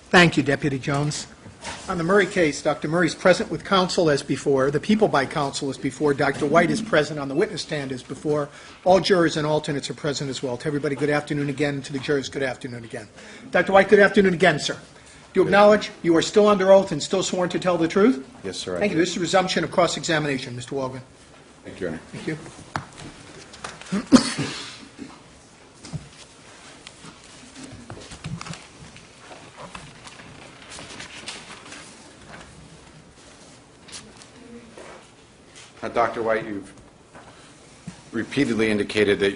Thank you, Deputy Jones. On the Murray case, Dr. Murray is present with counsel as before. The people by counsel as before. Dr. White is present on the witness stand as before. All jurors and alternates are present as well. To everybody, good afternoon again. To the jurors, good afternoon again. Dr. White, good afternoon again, sir. Do you acknowledge you are still under oath and still sworn to tell the truth? Yes, sir. Thank you. This is a resumption of cross-examination, Mr. Walgren. Thank you, Your Honor. Thank you. Dr. White, you've repeatedly indicated that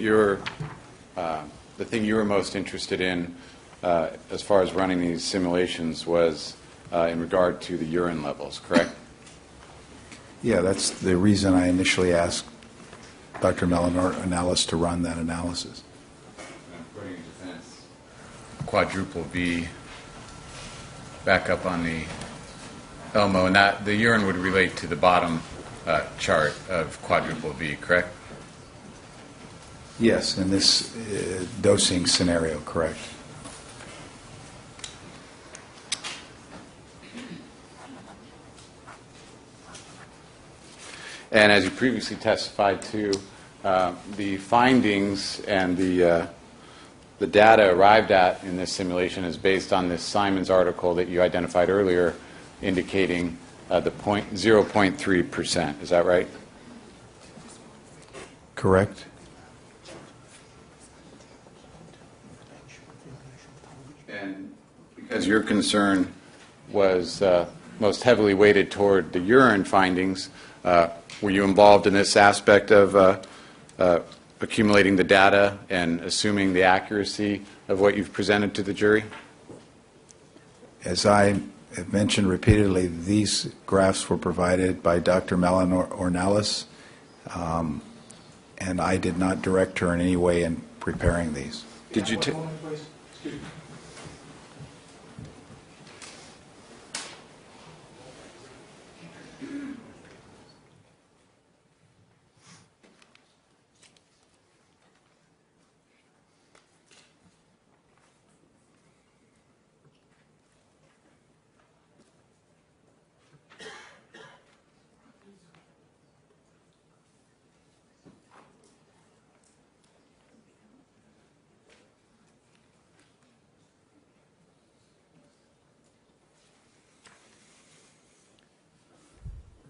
the thing you were most interested in as far as running these simulations was in regard to the urine levels, correct? Yeah, that's the reason I initially asked Dr. Mellon-Ornelas to run that analysis. I'm putting defense quadruple V back up on the Elmo, and that the urine would relate to the bottom chart of quadruple V, correct? Yes, in this dosing scenario, correct. And as you previously testified to, the findings and the data arrived at in this simulation is based on this Simons article that you identified earlier, indicating the 0.3%. Is that right? Correct. And because your concern was most heavily weighted toward the urine findings, were you involved in this aspect of accumulating the data and assuming the accuracy of what you've presented to the jury? As I have mentioned repeatedly, these graphs were provided by Dr. Mellon-Ornelas, and I did not direct her in any way in preparing these. Did you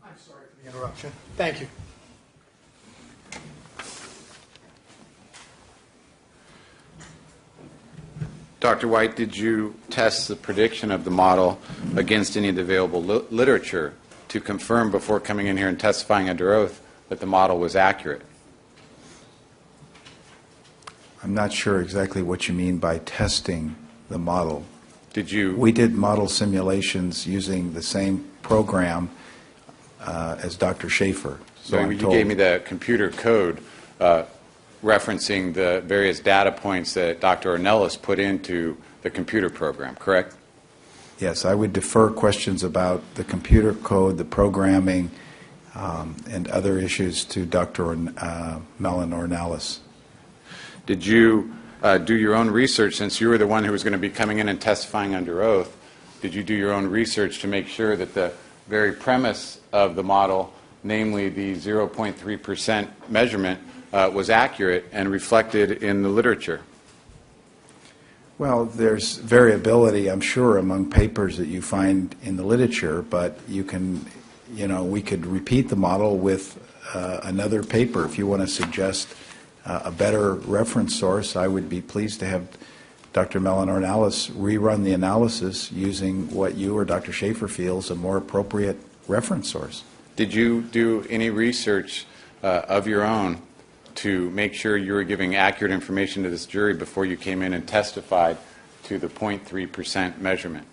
I'm sorry for the interruption. Thank you. Dr. White, did you test the prediction of the model against any of the available literature to confirm before coming in here and testifying under oath that the model was accurate? I'm not sure exactly what you mean by testing the model. Did you? We did model simulations using the same program as Dr. Schaefer. So you gave me the computer code referencing the various data points that Dr. Ornelas put into the computer program, correct? Yes, I would defer questions about the computer code, the programming, and other issues to Dr. Mellon-Ornelas. Did you do your own research, since you were the one who was going to be coming in and testifying under oath? Did you do your own research to make sure that the very premise of the model, namely the 0.3% measurement, was accurate and reflected in the literature? Well, there's variability, I'm sure, among papers that you find in the literature, but you can, we could repeat the model with another paper. If you want to suggest a better reference source, I would be pleased to have Dr. Mellon-Ornelas rerun the analysis using what you or Dr. Schaefer feels a more appropriate reference source. Did you do any research of your own to make sure you were giving accurate information to this jury before you came in and testified to the 0.3% measurement?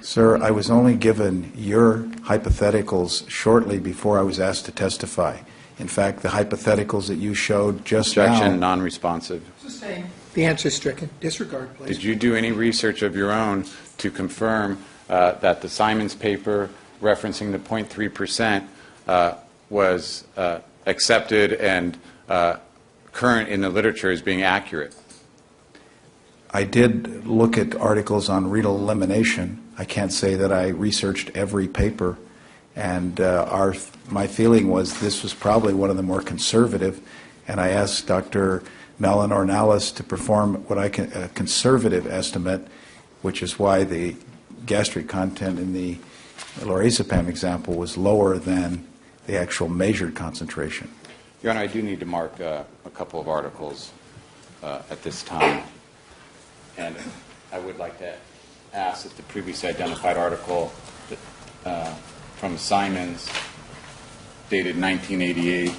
Sir, I was only given your hypotheticals shortly before I was asked to testify. In fact, the hypotheticals that you showed just now... Objection, non-responsive. Sustained. The answer is stricken. Disregard, please. Did you do any research of your own to confirm that the Simons paper referencing the 0.3% was accepted and current in the literature as being accurate? I did look at articles on renal elimination. I can't say that I researched every paper, and my feeling was this was probably one of the more conservative, and I asked Dr. Mellon Ornalis to perform what a conservative estimate, which is why the gastric content in the lorazepam example was lower than the actual measured concentration. Your Honor, I do need to mark a couple of articles at this time. And I would like to ask that the previously identified article from Simons, dated 1988,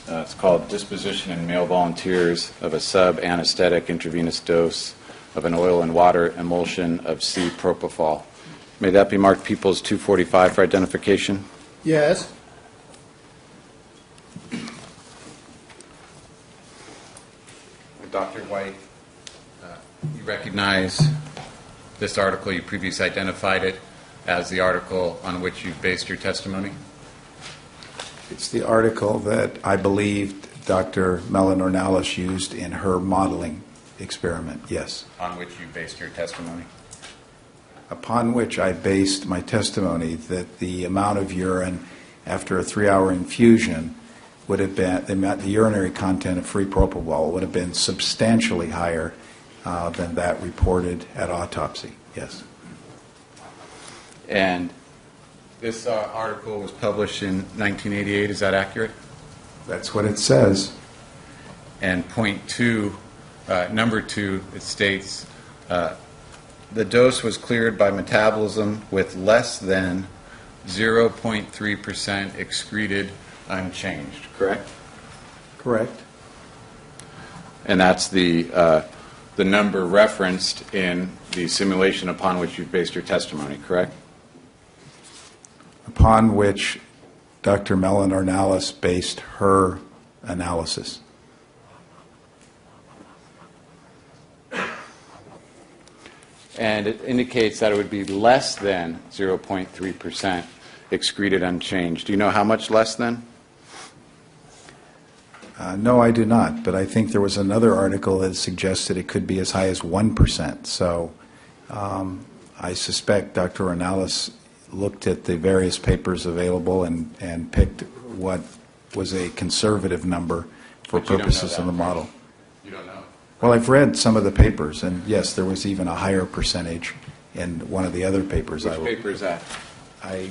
it's called Disposition in Male Volunteers of a Sub-Anesthetic Intravenous Dose of an Oil and Water Emulsion of C-Propofol. May that be marked Peoples 245 for identification? Yes. Dr. White, you recognize this article, you previously identified it as the article on which you based your testimony? It's the article that I believe Dr. Mellon Ornalis used in her modeling experiment, yes. On which you based your testimony? Upon which I based my testimony that the amount of urine after a 3-hour infusion would have been, the urinary content of free propofol would have been substantially higher than that reported at autopsy, yes. And this article was published in 1988, is that accurate? That's what it says. And point 2, number 2, it states, the dose was cleared by metabolism with less than 0.3% excreted unchanged, correct? Correct. And that's the number referenced in the simulation upon which you've based your testimony, correct? Upon which Dr. Mellon Ornalis based her analysis. And it indicates that it would be less than 0.3% excreted unchanged. Do you know how much less than? No, I do not, but I think there was another article that suggested it could be as high as 1%. So I suspect Dr. Ornalis looked at the various papers available and picked what was a conservative number for purposes of the model. You don't know? Well, I've read some of the papers, and yes, there was even a higher percentage in one of the other papers. Which paper is that? I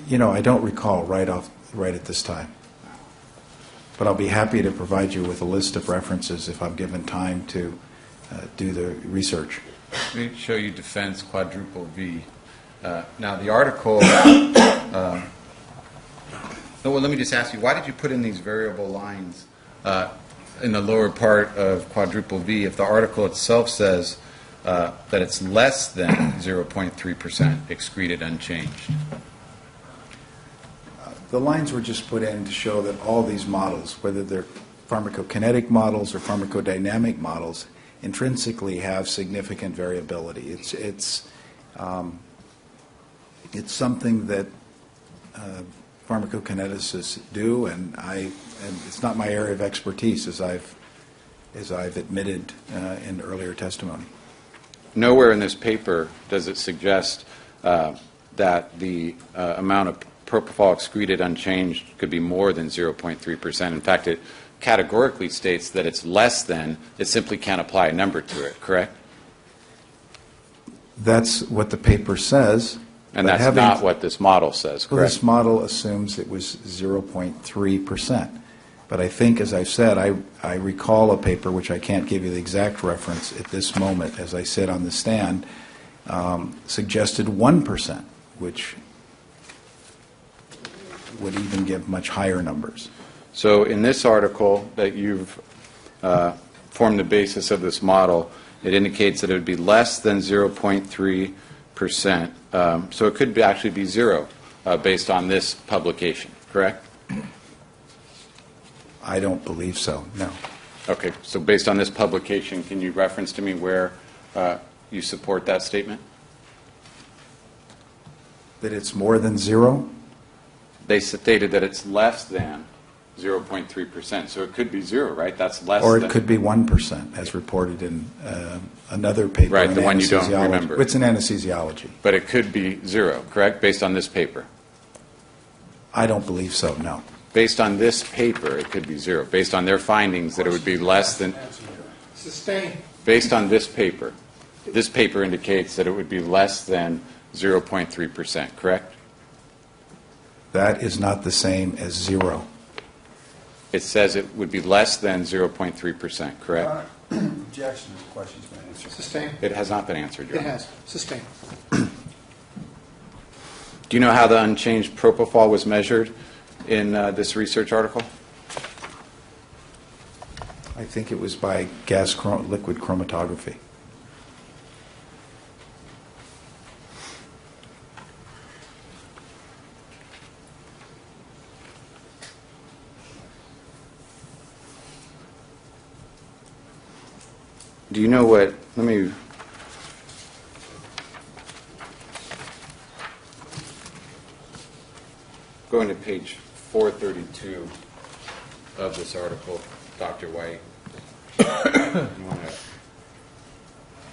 don't recall right at this time. But I'll be happy to provide you with a list of references if I'm given time to do the research. Let me show you defense quadruple V. Now, the article, well, let me just ask you, why did you put in these variable lines in the lower part of quadruple V if the article itself says that it's less than 0.3% excreted unchanged? The lines were just put in to show that all these models, whether they're pharmacokinetic models or pharmacodynamic models, intrinsically have significant variability. It's something that pharmacokineticists do, and it's not my area of expertise, as I've admitted in earlier testimony. Nowhere in this paper does it suggest that the amount of propofol excreted unchanged could be more than 0.3%. In fact, it categorically states that it's less than. It simply can't apply a number to it, correct? That's what the paper says. And that's not what this model says, correct? Well, this model assumes it was 0.3%. But I think, as I've said, I recall a paper, which I can't give you the exact reference at this moment, as I sit on the stand, suggested 1%, which would even give much higher numbers. So in this article that you've formed the basis of this model, it indicates that it would be less than 0.3%. So it could actually be 0 based on this publication, correct? I don't believe so, no. Okay, so based on this publication, can you reference to me where you support that statement? That it's more than 0? They stated that it's less than 0.3%. So it could be 0, right? That's less Or than... it could be 1%, as reported in another paper. Right, in the one you don't anesthesiology. remember. It's in anesthesiology. But it could be 0, correct, based on this paper? I don't believe so, no. Based on this paper, it could be 0. Based on their findings, that it would be less than... Sustained. Based on this paper indicates that it would be less than 0.3%, correct? That is not the same as 0. It says it would be less than 0.3%, correct? Objection. The question's been answered. Sustained. It has not been answered, Your It Honor. has. Sustained. Do you know how the unchanged propofol was measured in this research article? I think it was by liquid chromatography. Do you know what, let me, going to page 432 of this article, Dr. White,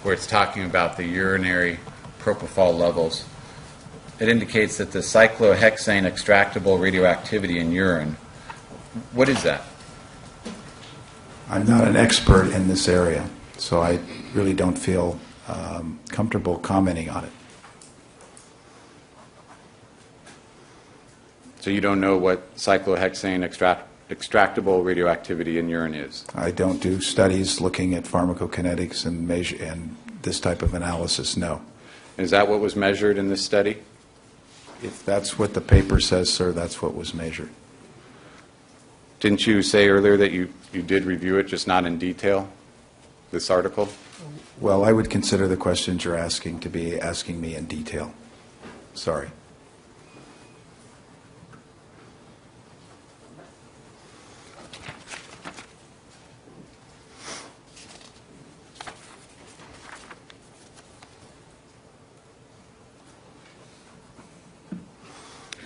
where it's talking about the urinary propofol levels. It indicates that the cyclohexane extractable radioactivity in urine, what is that? I'm not an expert in this area, so I really don't feel comfortable commenting on it. So you don't know what cyclohexane extractable radioactivity in urine is? I don't do studies looking at pharmacokinetics and this type of analysis, no. Is that what was measured in this study? If that's what the paper says, sir, that's what was measured. Didn't you say earlier that you did review it, just not in detail, this article? Well, I would consider the questions you're asking to be asking me in detail. Sorry.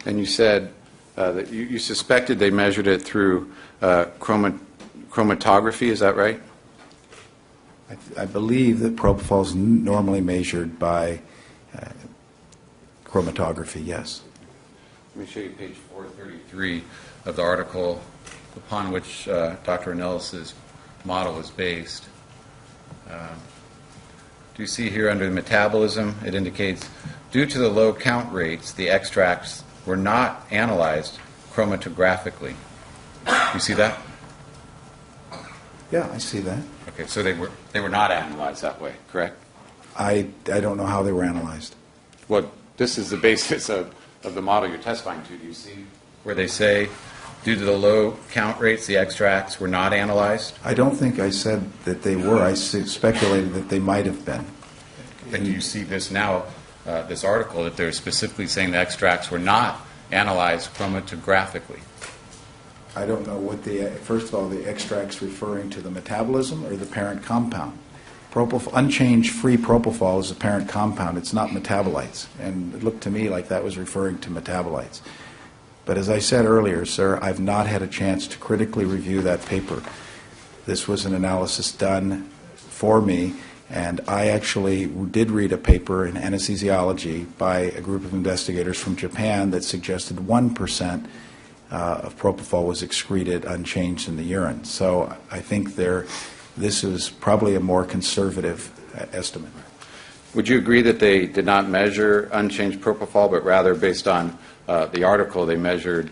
And you said that you suspected they measured it through chromatography, is that right? I believe that propofol is normally measured by chromatography, yes. Let me show you page 433 of the article upon which Dr. Anellis' model is based. Do you see here under the metabolism, it indicates, due to the low count rates, the extracts were not analyzed chromatographically. You see that? Yeah, I see that. Okay, so they were not analyzed that way, correct? I don't know how they were analyzed. Well, this is the basis of the model you're testifying to. Do you see where they say, due to the low count rates, the extracts were not analyzed? I don't think I said that they were. I speculated that they might have been. And you see this now, this article, that they're specifically saying the extracts were not analyzed chromatographically. I don't know what first of all, the extract's referring to the metabolism or the parent compound. Unchanged free propofol is a parent compound. It's not metabolites. And it looked to me like that was referring to metabolites. But as I said earlier, sir, I've not had a chance to critically review that paper. This was an analysis done for me, and I actually did read a paper in anesthesiology by a group of investigators from Japan that suggested 1% of propofol was excreted unchanged in the urine. So I think this is probably a more conservative estimate. Would you agree that they did not measure unchanged propofol, but rather based on the article, they measured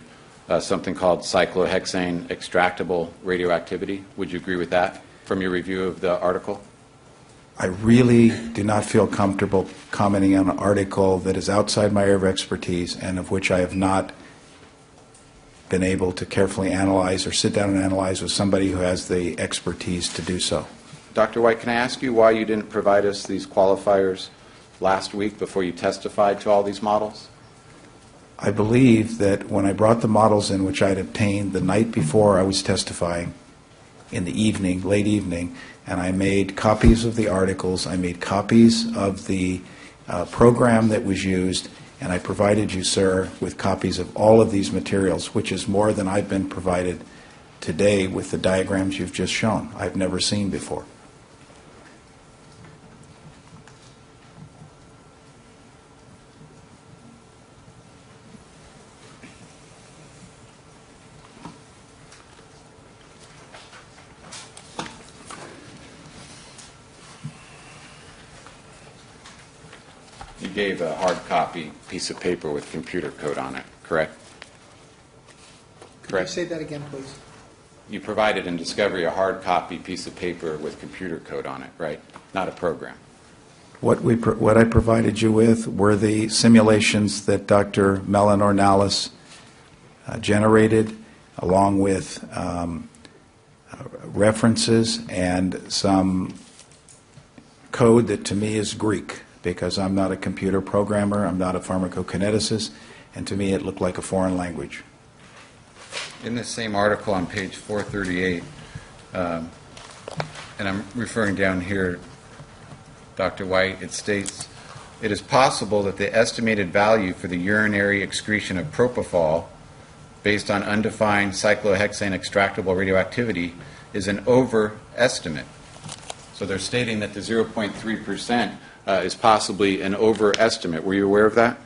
something called cyclohexane extractable radioactivity? Would you agree with that from your review of the article? I really do not feel comfortable commenting on an article that is outside my area of expertise and of which I have not been able to carefully analyze or sit down and analyze with somebody who has the expertise to do so. Dr. White, can I ask you why you didn't provide us these qualifiers last week before you testified to all these models? I believe that when I brought the models in, which I had obtained the night before I was testifying in the evening, late evening, and I made copies of the articles, I made copies of the program that was used, And I provided you, sir, with copies of all of these materials, which is more than I've been provided today with the diagrams you've just shown. I've never seen before. You gave a hard copy piece of paper with computer code on it, correct? Could you say that again, please? You provided in discovery a hard copy piece of paper with computer code on it, right? Not a program. What I provided you with were the simulations that Dr. Mellon Ornalis generated, along with references and some code that to me is Greek, because I'm not a computer programmer, I'm not a pharmacokineticist, and to me it looked like a foreign language. In this same article on page 438, and I'm referring down here, Dr. White, it states, it is possible that the estimated value for the urinary excretion of propofol based on undefined cyclohexane extractable radioactivity is an overestimate. So they're stating that the 0.3% is possibly an overestimate. Were you aware of that?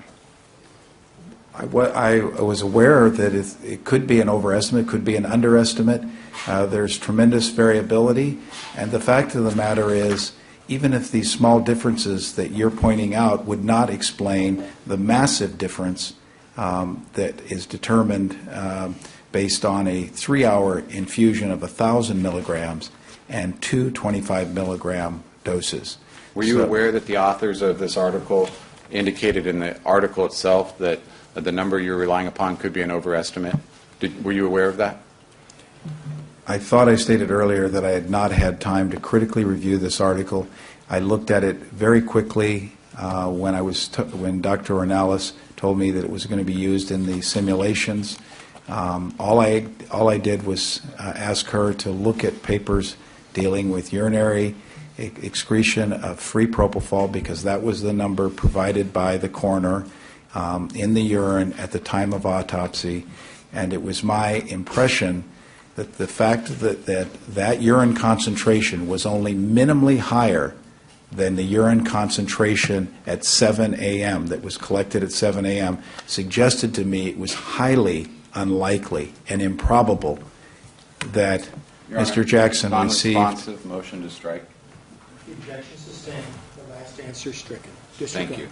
I was aware that it could be an overestimate, could be an underestimate. There's tremendous variability, and the fact of the matter is, even if these small differences that you're pointing out would not explain the massive difference that is determined based on a 3-hour infusion of 1,000 milligrams and 2 25-milligram doses. Were you aware that the authors of this article indicated in the article itself that the number you're relying upon could be an overestimate? Were you aware of that? I thought I stated earlier that I had not had time to critically review this article. I looked at it very quickly when Dr. Ornalis told me that it was going to be used in the simulations. All I did was ask her to look at papers dealing with urinary excretion of free propofol, because that was the number provided by the coroner in the urine at the time of autopsy, and it was my impression that the fact that urine concentration was only minimally higher than the urine concentration at 7 a.m. that was collected at 7 a.m. suggested to me it was highly unlikely and improbable that Mr. Jackson received... Non-responsive motion to strike. The objection sustained. The last answer stricken. Thank you.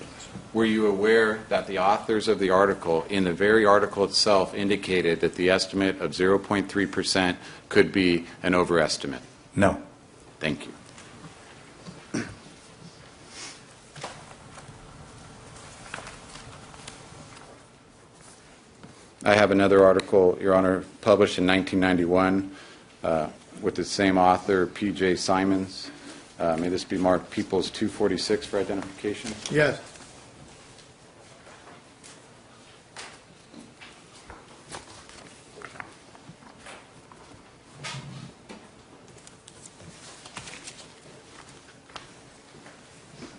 Were you aware that the authors of the article, in the very article itself, indicated that the estimate of 0.3% could be an overestimate? No. Thank you. I have another article, Your Honor, published in 1991 with the same author, P.J. Simons. May this be marked Peoples 246 for identification? Yes.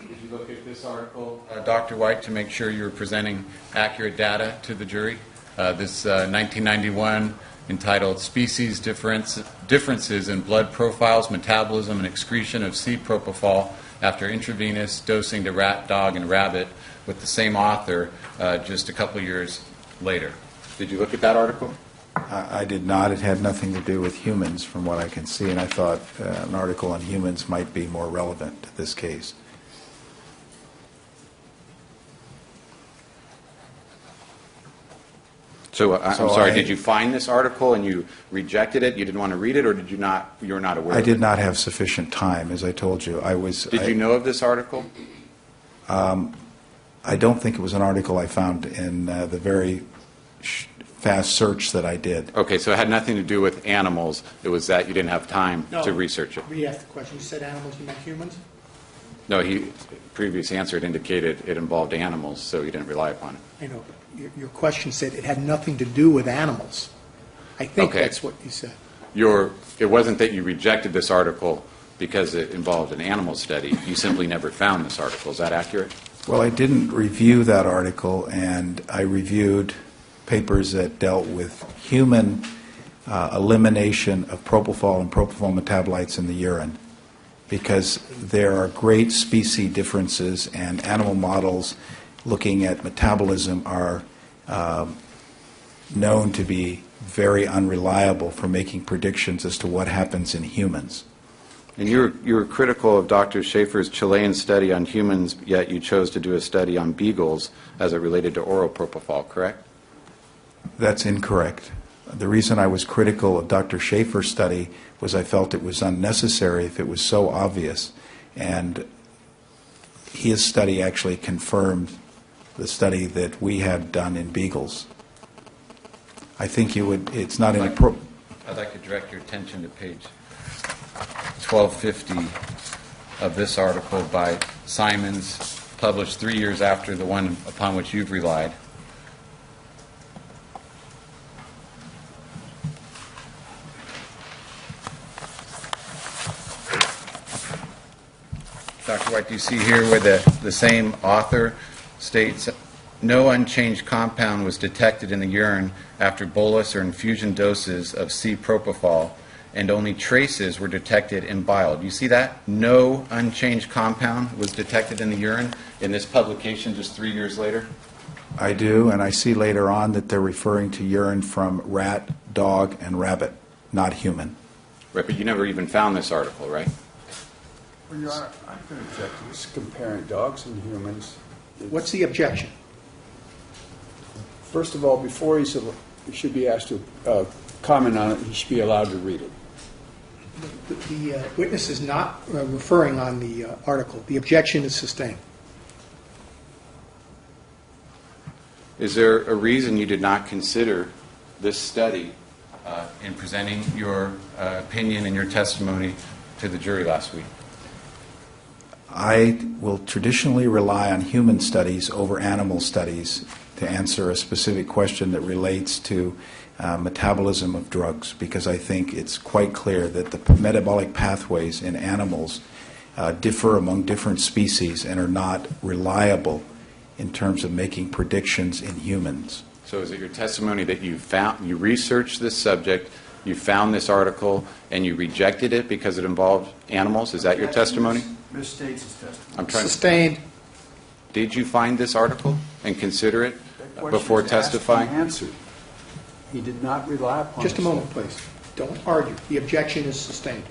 Did you look at this article, Dr. White, to make sure you were presenting accurate data to the jury? This 1991 entitled Species Differences in Blood Profiles, Metabolism, and Excretion of C-Propofol After Intravenous Dosing to Rat, Dog, and Rabbit, with the same author just a couple years later. Did you look at that article? I did not. It had nothing to do with humans from what I can see, and I thought an article on humans might be more relevant to this case. So I'm sorry, did you find this article and you rejected it? You didn't want to read it, or did you not? You were not aware of it? I did not have sufficient time, as I told you. Did you know of this article? I don't think it was an article I found in the very fast search that I did. Okay, so it had nothing to do with animals. It was that you didn't have time to research it. Re-ask the question. You said animals, you meant humans? No, previous answer had indicated it involved animals, so you didn't rely upon it. I know, but your question said it had nothing to do with animals. I think Okay. that's what you said. It wasn't that you rejected this article because it involved an animal study. You simply never found this article. Is that accurate? Well, I didn't review that article, and I reviewed papers that dealt with human elimination of propofol and propofol metabolites in the urine, because there are great species differences, and animal models looking at metabolism are known to be very unreliable for making predictions as to what happens in humans. And you were critical of Dr. Schaefer's Chilean study on humans, yet you chose to do a study on beagles as it related to oral propofol, correct? That's incorrect. The reason I was critical of Dr. Schaefer's study was I felt it was unnecessary if it was so obvious. And his study actually confirmed the study that we had done in beagles. I think it's not inappropriate. I'd like to direct your attention to page 1250 of this article by Simons, published 3 years after the one upon which you've relied. Dr. White, do you see here where the same author states, no unchanged compound was detected in the urine after bolus or infusion doses of C-propofol, and only traces were detected in bile. Do you see that? No unchanged compound was detected in the urine in this publication just 3 years later? I do, and I see later on that they're referring to urine from rat, dog, and rabbit, not human. Right, but you never even found this article, right? Well, Your Honor, I'm going to object to this comparing dogs and humans. What's the objection? First of all, before he should be asked to comment on it, he should be allowed to read it. The witness is not referring on the article. The objection is sustained. Is there a reason you did not consider this study in presenting your opinion and your testimony to the jury last week? I will traditionally rely on human studies over animal studies to answer a specific question that relates to metabolism of drugs, because I think it's quite clear that the metabolic pathways in animals differ among different species and are not reliable in terms of making predictions in humans. So is it your testimony that you researched this subject, you found this article, and you rejected it because it involved animals? Is that your testimony? Misstates his testimony. I'm trying. Sustained. Did you find this article and consider it That question before is asked and testifying? answered. He did not rely upon Just a this moment, study. please. Don't argue. The objection is sustained.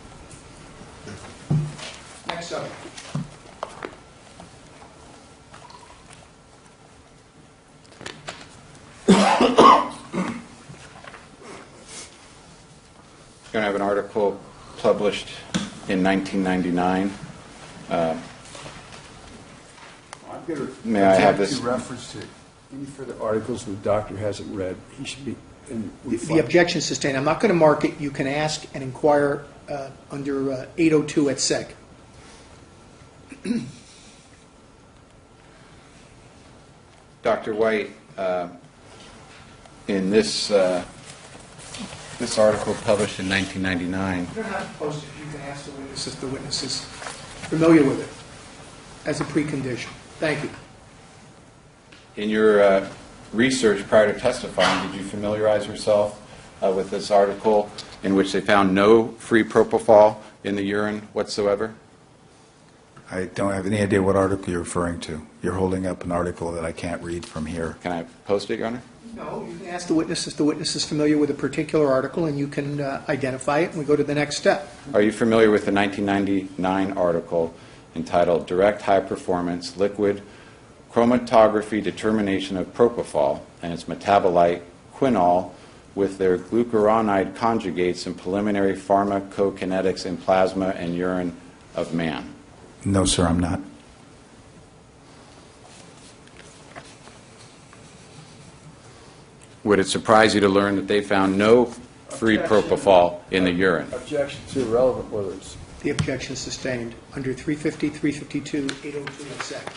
Next subject. You're going to have an article published in 1999. I'm going to May I have object this? to reference to any further articles the doctor hasn't read. He should be The objection is sustained. I'm not going to mark it. You can ask and inquire under 802 at SEC. Dr. White, in this article published in 1999, You don't have to post it. You can ask the witness if the witness is familiar with it as a precondition. Thank you. in your research prior to testifying, did you familiarize yourself with this article in which they found no free propofol in the urine whatsoever? I don't have any idea what article you're referring to. You're holding up an article that I can't read from here. Can I post it, Your Honor? No, you can ask the witness if the witness is familiar with a particular article, and you can identify it, and we go to the next step. Are you familiar with the 1999 article entitled Direct High Performance Liquid Chromatography Determination of Propofol and its metabolite quinol with their glucuronide conjugates and preliminary pharmacokinetics in plasma and urine of man? No, sir, I'm not. Would it surprise you to learn that they found no free propofol in the urine? Objection to irrelevant whether it's The objection is sustained under 350, 352, 802, and SEC.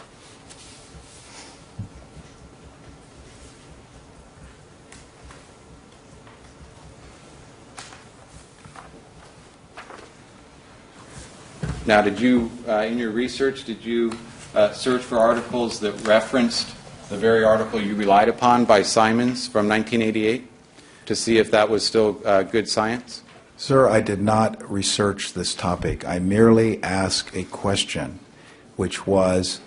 Now, did you, in your research, did you search for articles that referenced the very article you relied upon by Simons from 1988 to see if that was still good science? Sir, I did not research this topic. I merely asked a question, which was,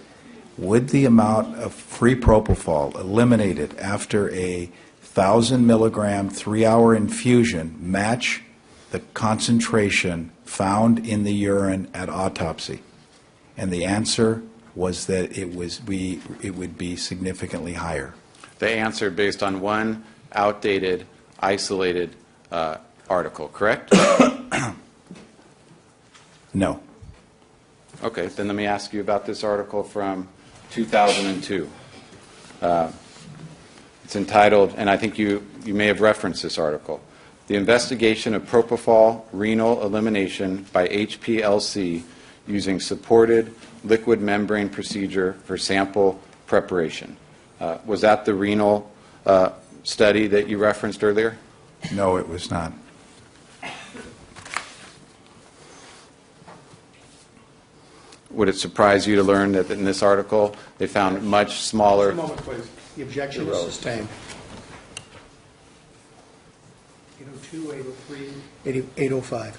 would the amount of free propofol eliminated after a 1,000 milligram 3-hour infusion match the concentration found in the urine at autopsy? And the answer was that it would be significantly higher. They answered based on one outdated, isolated article, correct? No. Okay, then let me ask you about this article from 2002. It's entitled, and I think you may have referenced this article, "The Investigation of Propofol Renal Elimination by HPLC Using Supported Liquid Membrane Procedure for Sample Preparation." Was that the renal study that you referenced earlier? No, it was not. Would it surprise you to learn that in this article they found much smaller? A moment, please. The objection is sustained. 802, 803, 805.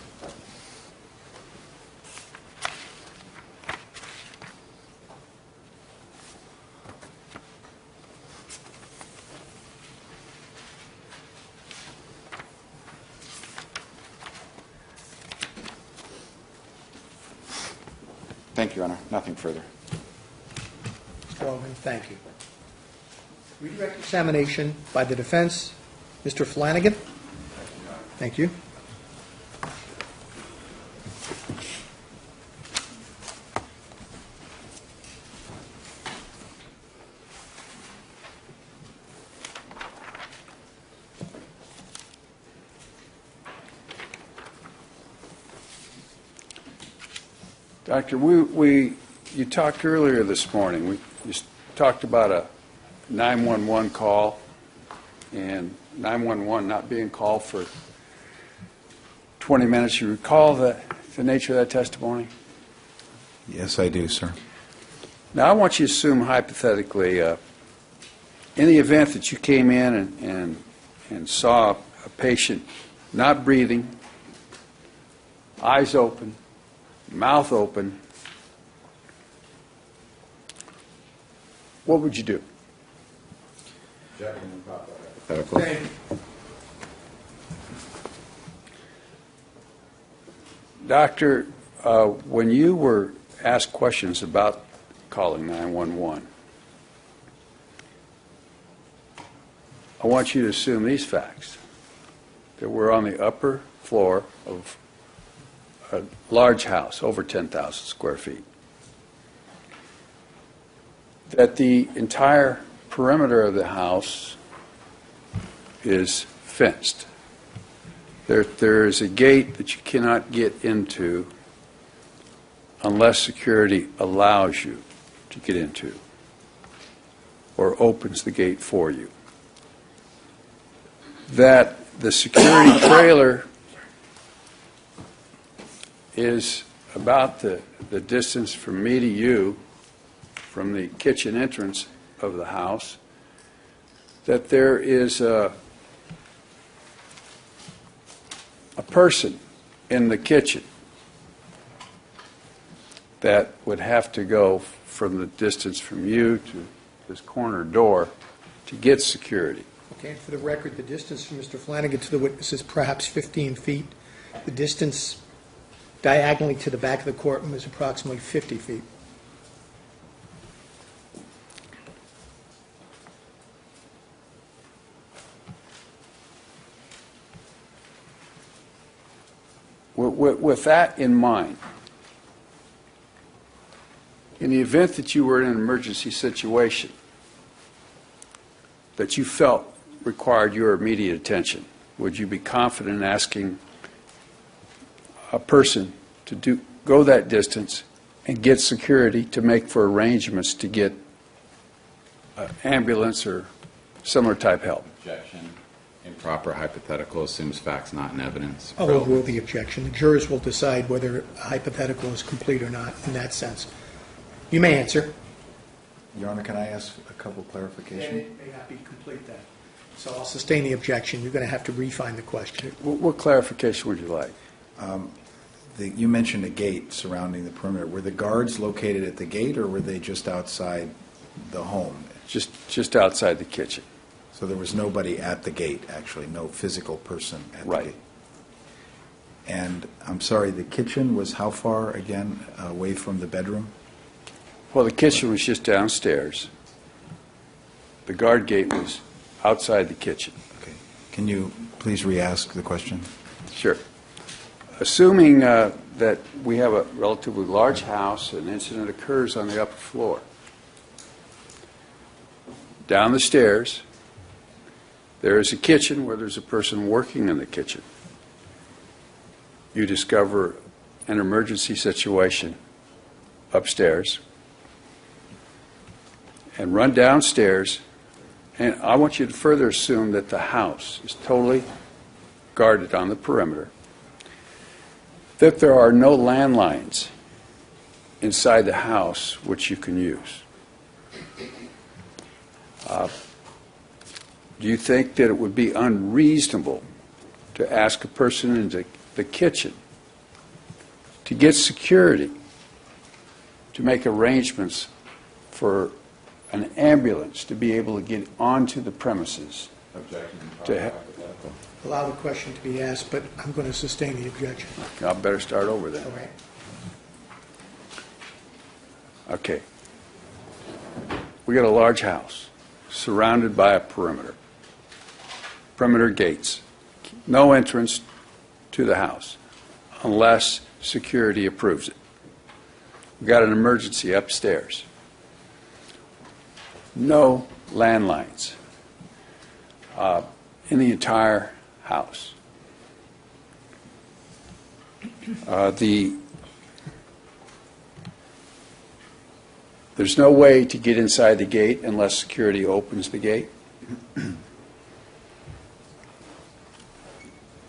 Thank you, Your Honor. Nothing further. Mr. Alderman, thank you. Redirect examination by the defense. Mr. Flanagan. Thank you. Doctor, you talked earlier this morning. You talked about a 911 call and 911 not being called for 20 minutes. You recall the nature of that testimony? Yes, I do, sir. Now, I want you to assume hypothetically, in the event that you came in and saw a patient not breathing, eyes open, mouth open, what would you do? Doctor, when you were asked questions about calling 911, I want you to assume these facts, that we're on the upper floor of a large house, over 10,000 square feet, that the entire perimeter of the house is fenced. There is a gate that you cannot get into unless security allows you to get into or opens the gate for you. That the security trailer is about the distance from me to you, from the kitchen entrance of the house, that there is a person in the kitchen that would have to go from the distance from you to this corner door to get security. Okay, for the record, the distance from Mr. Flanagan to the witness is perhaps 15 feet. The distance diagonally to the back of the courtroom is approximately 50 feet. With that in mind, in the event that you were in an emergency situation that you felt required your immediate attention, would you be confident in asking a person to go that distance and get security to make for arrangements to get ambulance or similar type help? Objection. Improper hypothetical assumes facts not in evidence. I'll overrule the objection. The jurors will decide whether a hypothetical is complete or not in that sense. You may answer. Your Honor, can I ask a couple clarifications? It may not be complete then. So I'll sustain the objection. You're going to have to refine the question. What clarification would you like? You mentioned a gate surrounding the perimeter. Were the guards located at the gate, or were they just outside the home? Just outside the kitchen. So there was nobody at the gate, actually, no physical person at the Right. gate. And I'm sorry, the kitchen was how far, again, away from the bedroom? Well, the kitchen was just downstairs. The guard gate was outside the kitchen. Okay. Can you please re-ask the question? Sure. Assuming that we have a relatively large house, an incident occurs on the upper floor. Down the stairs, there is a kitchen where there's a person working in the kitchen. You discover an emergency situation upstairs and run downstairs, and I want you to further assume that the house is totally guarded on the perimeter, that there are no landlines inside the house which you can use. Do you think that it would be unreasonable to ask a person in the kitchen to get security, to make arrangements for an ambulance to be able to get onto the premises? Allow the question to be asked, but I'm going to sustain the objection. I better start over then. All right. Okay. We got a large house surrounded by a perimeter. Perimeter gates. No entrance to the house unless security approves it. We got an emergency upstairs. No landlines in the entire house. There's no way to get inside the gate unless security opens the gate.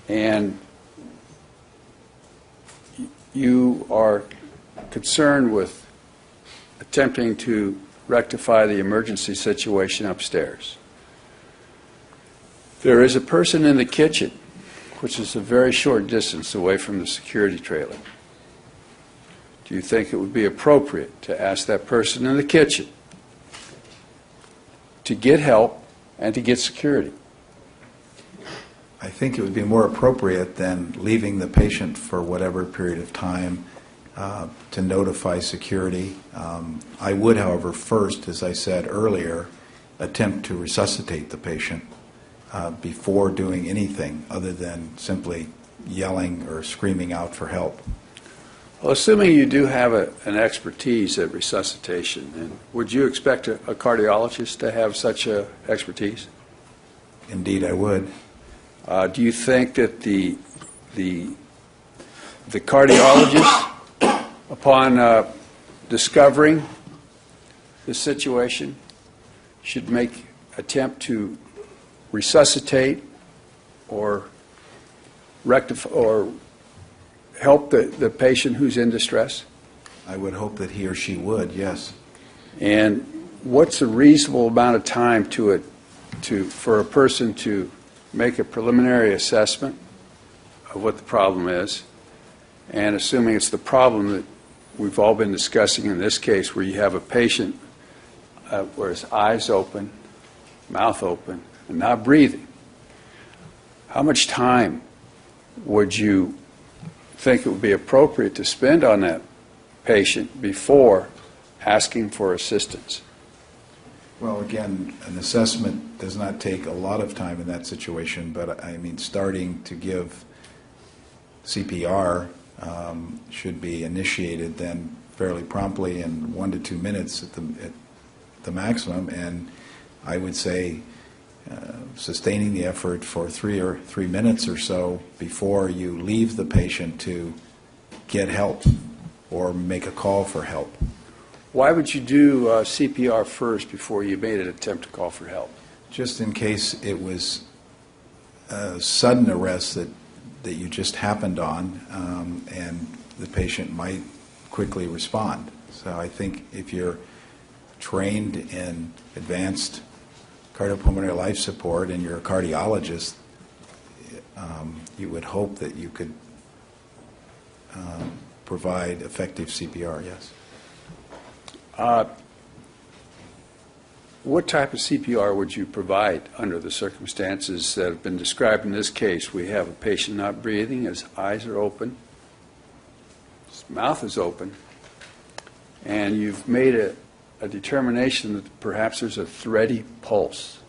And you are concerned with attempting to rectify the emergency situation upstairs. There is a person in the kitchen, which is a very short distance away from the security trailer. Do you think it would be appropriate to ask that person in the kitchen to get help and to get security? I think it would be more appropriate than leaving the patient for whatever period of time to notify security. I would, however, first, as I said earlier, attempt to resuscitate the patient before doing anything other than simply yelling or screaming out for help. Well, assuming you do have an expertise at resuscitation, and would you expect a cardiologist to have such a expertise? Indeed, I would. Do you think that the cardiologist, upon discovering the situation, should make attempt to resuscitate or rectify or help the patient who's in distress? I would hope that he or she would, yes. And what's a reasonable amount of time for a person to make a preliminary assessment of what the problem is, and assuming it's the problem that we've all been discussing in this case, where you have a patient where his eyes open, mouth open, and not breathing, how much time would you think it would be appropriate to spend on that patient before asking for assistance? Well, again, an assessment does not take a lot of time in that situation, but I mean, starting to give CPR should be initiated then fairly promptly in 1 to 2 minutes at the maximum, and I would say sustaining the effort for 3 minutes or so before you leave the patient to get help or make a call for help. Why would you do CPR first before you made an attempt to call for help? Just in case it was a sudden arrest that you just happened on, and the patient might quickly respond. So I think if you're trained in advanced cardiopulmonary life support and you're a cardiologist, you would hope that you could provide effective CPR, yes. What type of CPR would you provide under the circumstances that have been described in this case? We have a patient not breathing, his eyes are open, his mouth is open, and you've made a determination that perhaps there's a thready pulse.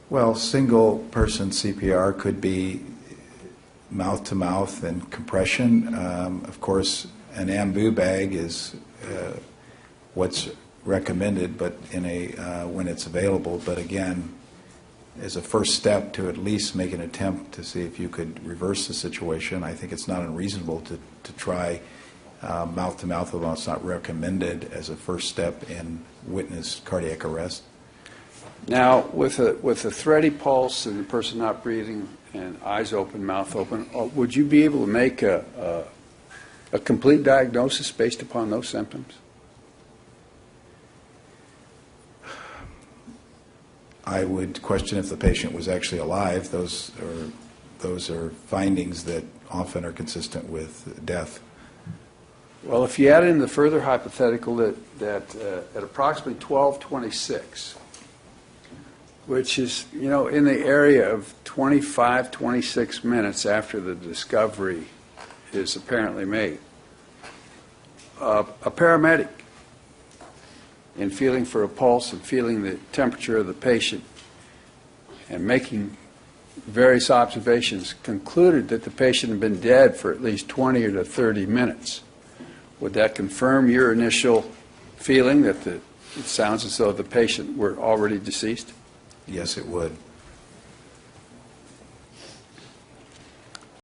Well, single-person CPR could be mouth-to-mouth and compression. Of course, an ambu bag is what's recommended, but in when it's available. But again, as a first step to at least make an attempt to see if you could reverse the situation, I think it's not unreasonable to try mouth-to-mouth, although it's not recommended as a first step in witnessed cardiac arrest. Now, with a thready pulse and the person not breathing and eyes open, mouth open, would you be able to make a complete diagnosis based upon those symptoms? I would question if the patient was actually alive. Those are findings that often are consistent with death. Well, if you add in the further hypothetical that at approximately 12:26, which is, in the area of 25, 26 minutes after the discovery is apparently made, a paramedic, in feeling for a pulse and feeling the temperature of the patient and making various observations, concluded that the patient had been dead for at least 20 to 30 minutes. Would that confirm your initial feeling that it sounds as though the patient were already deceased? Yes, it would.